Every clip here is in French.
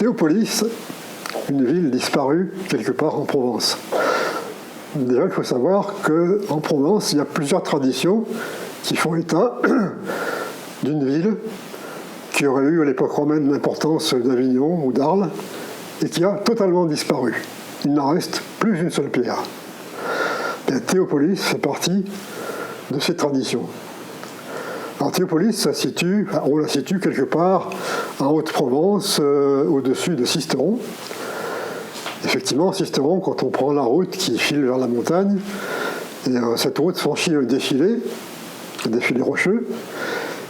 Théopolis, une ville disparue quelque part en Provence. Déjà, il faut savoir qu'en Provence, il y a plusieurs traditions qui font état d'une ville qui aurait eu à l'époque romaine l'importance d'Avignon ou d'Arles et qui a totalement disparu. Il n'en reste plus une seule pierre. Et Théopolis fait partie de ces traditions. Alors Théopolis, on la situe quelque part en Haute-Provence, au-dessus de Sisteron. Effectivement, Sisteron, quand on prend la route qui file vers la montagne, et, cette route franchit un défilé rocheux,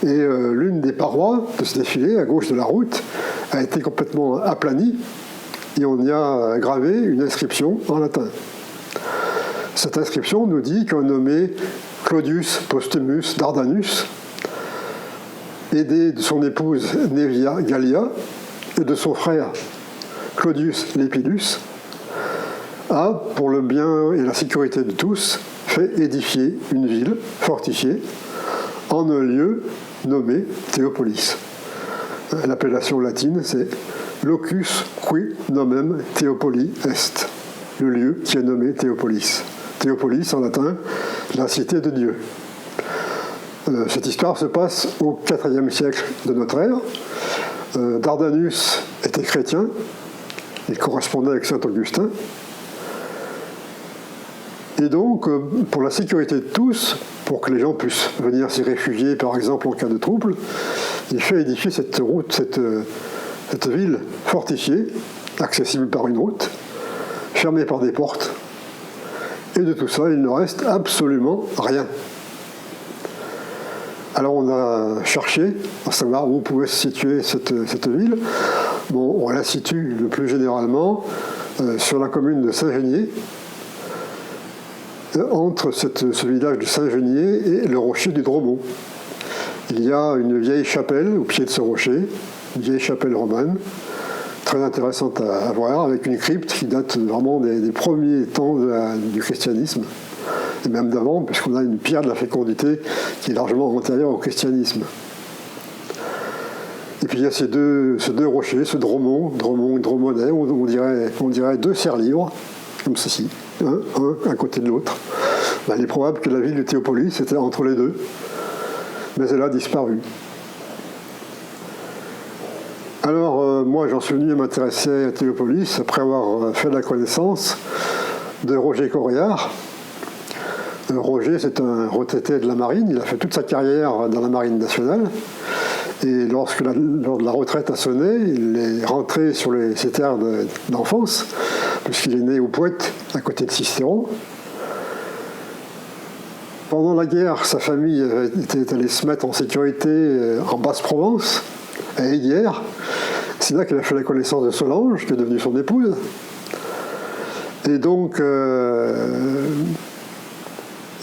et l'une des parois de ce défilé, à gauche de la route, a été complètement aplanie, et on y a gravé une inscription en latin. Cette inscription nous dit qu'un nommé Claudius Postumus Dardanus, aidé de son épouse Naevia Gallia et de son frère Claudius Lepidus, a, pour le bien et la sécurité de tous, fait édifier une ville fortifiée en un lieu nommé Théopolis. L'appellation latine, c'est Locus qui nomem Theopoli est, le lieu qui est nommé Théopolis. Théopolis, en latin, la cité de Dieu. Cette histoire se passe au IVe siècle de notre ère. Dardanus était chrétien, il correspondait avec saint Augustin. Et donc, pour la sécurité de tous, pour que les gens puissent venir s'y réfugier, par exemple en cas de trouble, il fait édifier cette ville fortifiée, accessible par une route, fermée par des portes. Et de tout ça, il ne reste absolument rien. Alors on a cherché à savoir où pouvait se situer cette ville. Bon, on la situe le plus généralement sur la commune de Saint-Geniez, entre ce village de Saint-Geniez et le rocher du Dromont. Il y a une vieille chapelle au pied de ce rocher, une vieille chapelle romane, très intéressante à voir, avec une crypte qui date vraiment des premiers temps du christianisme. Et même d'avant, puisqu'on a une pierre de la fécondité qui est largement antérieure au christianisme. Et puis il y a ces deux rochers, ce Dromont et Dromonnet, on dirait deux cerfs-livres, comme ceci, un à côté de l'autre. Il est probable que la ville de Théopolis était entre les deux, mais elle a disparu. Alors moi j'en suis venu à m'intéresser à Théopolis après avoir fait la connaissance de Roger Coréard. Roger, c'est un retraité de la marine, il a fait toute sa carrière dans la marine nationale, et lors de la retraite a sonné, il est rentré sur ses terres d'enfance, puisqu'il est né au Poète, à côté de Sisteron. Pendant la guerre, sa famille était allée se mettre en sécurité en Basse-Provence, à Aiguières. C'est là qu'il a fait la connaissance de Solange, qui est devenue son épouse. Et donc,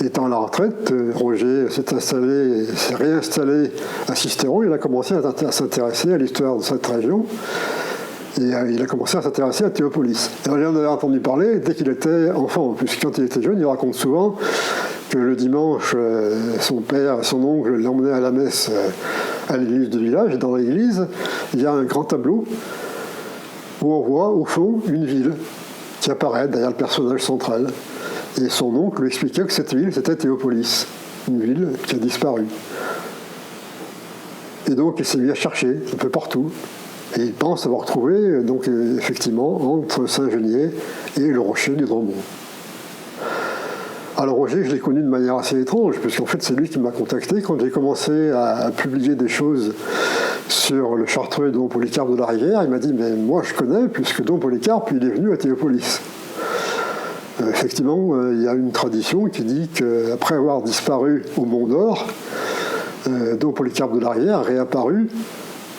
étant à la retraite, Roger s'est réinstallé à Sisteron. Il a commencé à s'intéresser à l'histoire de cette région. Et il a commencé à s'intéresser à Théopolis. Alors, il en avait entendu parler dès qu'il était enfant, puisque quand il était jeune, il raconte souvent que le dimanche, son père et son oncle l'emmenaient à la messe à l'église du village. Et dans l'église, il y a un grand tableau où on voit au fond une ville qui apparaît derrière le personnage central. Et son oncle lui expliquait que cette ville, c'était Théopolis, une ville qui a disparu. Et donc il s'est mis à chercher un peu partout. Et il pense avoir trouvé, donc effectivement, entre Saint-Geniez et le rocher du Dromont. Alors Roger, je l'ai connu de manière assez étrange, puisqu'en fait c'est lui qui m'a contacté quand j'ai commencé à publier des choses sur le chartreux Dom Polycarpe de la Rivière. Il m'a dit, mais moi je connais, puisque Dom Polycarpe, il est venu à Théopolis. Effectivement, il y a une tradition qui dit qu'après avoir disparu au Mont d'Or, Dom Polycarpe de la Rivière a réapparu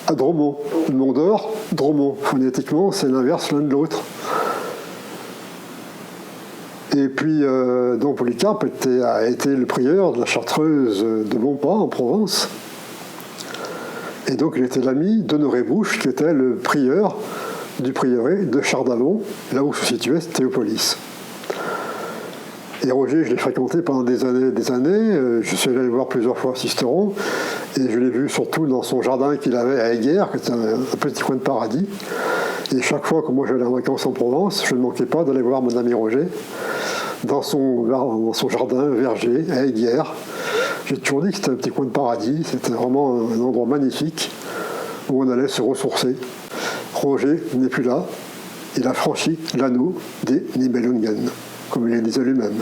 à Dromont. Le Mont d'Or, Dromont. Phonétiquement, c'est l'inverse l'un de l'autre. Et puis, Dom Polycarpe a été le prieur de la chartreuse de Montpas, en Provence. Et donc, il était l'ami d'Honoré Bouche, qui était le prieur du prieuré de Chardavon, là où se situait Théopolis. Et Roger, je l'ai fréquenté pendant des années. Je suis allé le voir plusieurs fois à Sisteron. Et je l'ai vu surtout dans son jardin qu'il avait à Aiguières, qui est un petit coin de paradis. Et chaque fois que moi j'allais en vacances en Provence, je ne manquais pas d'aller voir mon ami Roger dans son jardin, verger, à Aiguières. J'ai toujours dit que c'était un petit coin de paradis, c'était vraiment un endroit magnifique où on allait se ressourcer. Roger n'est plus là, il a franchi l'anneau des Nibelungen, comme il le disait lui-même.